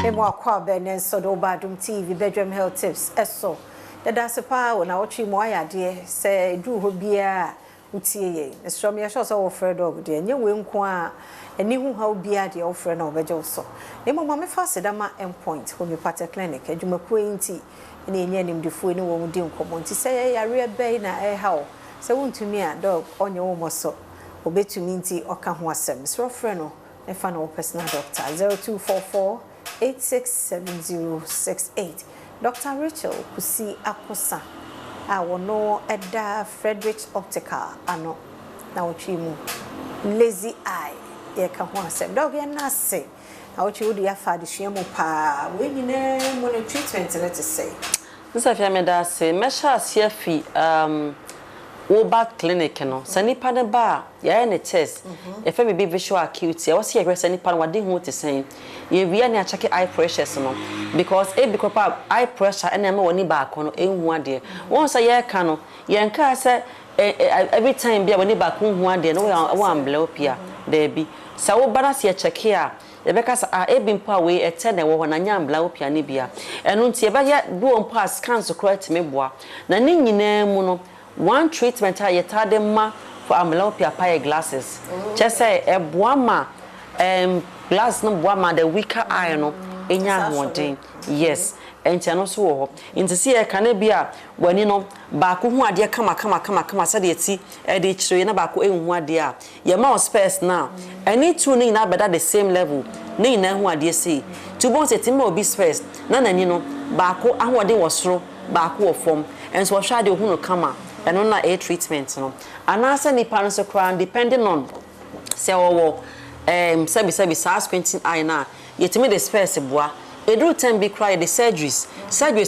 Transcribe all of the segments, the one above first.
Memo akwa benen so do Badwam TV Badwam health tips eso. Dada sepa wo na wochi mo ayade se du ho bia utie ye. Esrom ye sho so wo frɛ dog de nye we nko a eni hu ha bia de wo frɛ na obeje so. Memo ma me fa sedama endpoint homeopathy clinic adwumakuo nti na enye nimdefo ni wo mu di nkomo nti se ye yare ebe na e ha wo. Se wontumi a dog onye wo mo so obetumi nti oka ho asem. So frɛ no e fa no personal doctor 0244 867068. Dr. Rachel Kusi Akosa. Wono Eda Frederick's Optical ano na wochimu lazy eye ye ka ho asem. Dog ye na se. Na wochi wo dia fa de hwemu pa. We nyine mo no treatment let to say. Nsa fia me da se mesha asia fi Oba clinic no sani pa ne ba ya ne test e fe be visual acuity e wo se ye sani pa no wade hu te sen ye wi ne a check eye pressures no because because eye pressure and ma woni ba ko no enhu ade won say ye ka no ye nka say every time bia woni ba ko hu ade no wo amblyopia there be sa wo balance ye check here e be ka sa mpo a we ete na wo na nya amblyopia ne bia eno nti e ba ye do mpo scan so correct me boa na ne nyina mu no one treatment I yetade ma for amblyopia pair glasses. Just say a boama glass no boama the weaker eye no enya hoden. Yes. Enti ano so wo. Nti se e kan bia wani no ba ko hu ade kama se de ti e de chire na ba ko enhu ade a ye ma space now. Any two ni na beda the same level. Ni na hu ade sei. To bon se ti ma obi space na nani no ba ko ahode wo soro ba ko wo fom. Enso wo hwa de hu no kama. And on a treatment no anasa ni parents crown depending on say wo sabi SARS 20 eye na yetimi the space boa edru time be cry the surgeries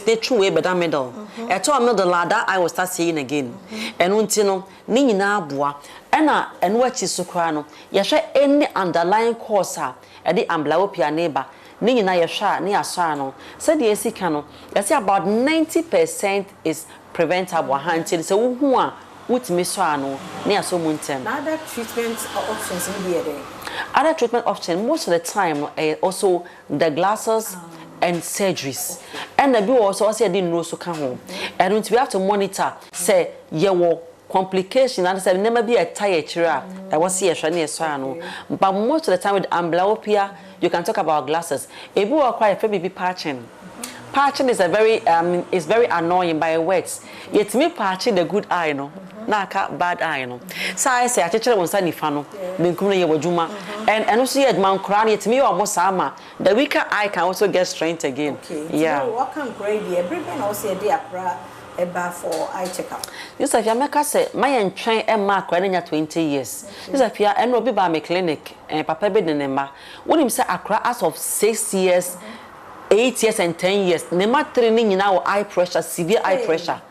they true way better middle eto middle ladder I will start seeing again and unti no ni nyina boa ena eno achi so crown no ye hwe any underlying cause a e the amblyopia neighbor ni nyina ye hwa ni aso no say the esika no ye say about 90% is preventable until so who a wutimi so ano na aso muntem. Other treatment options in there. Other treatment options most of the time also the glasses and surgeries. And the also didn't know so can home. And we have to monitor say yewo complication and say never be a tired chira. I was here shani so ano. But most of the time with amblyopia you can talk about glasses. If you acquire baby patching. Patching is a very annoying by words. Yet me patching the good eye no, na ka bad eye no. So I say I teach you one side nifa no, me kumne ye wajuma. And also yet man crown yet me almost sama. The weaker eye can also get strength again. Okay. Yeah. So what can grade here? Everyone also dey apra eba for eye checkup. This if you make say my entren e ma akra na 20 years. This if you and obi ba me clinic papa be de nema. Wonim say akra as of 6 years 8 years and 10 years. Nema training nyina eye pressure, severe eye pressure.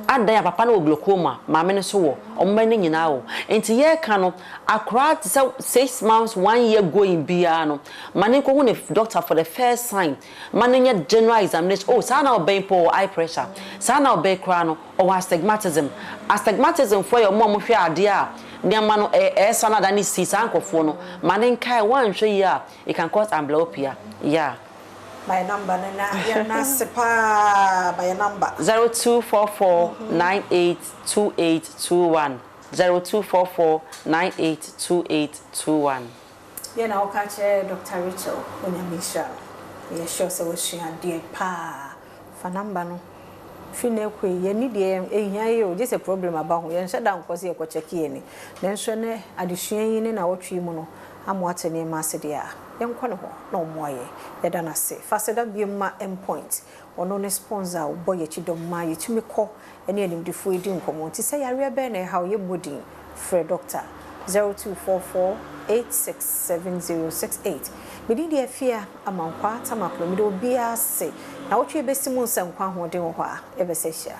Ada ya papa na glaucoma, maame ne so wo. Omma ne nyina wo. Enti ye ka no, akra 6 months 1 year going bia no. Mane ko hu ne doctor for the first sign. Mane nya general examination. Oh, sa na obey po eye pressure. Sa na obey kra no or astigmatism. Astigmatism for your mom hwe ade a niama no so na da ni si sankofo no. Mane kai wan hwe yi a it can cause amblyopia. Yeah. My number by your number 0244982821 0244982821. Yeah, now catch Dr. Rachel Onyamisha. Yeah, sure so she and dear pa for number no. Fine kwe ye ni de ehia ye just a problem about ye nse da nkosi ye ko check ye ni. Den so ne adesua yi ni na wotwe mu no amoate ne ma se de a yenkɔ ne ho na omoaye yeda na se faseda biema endpoint ono ne sponsor obo ye chidom ma ye tumi kɔ ene animdifo edi nkomo nti se yare be na ha ye bodin frɛ doctor 0244867068 medi de afia amankwa tamaklo medi obi ase na wotwe besimu nsankwa ho de ho a ebesehia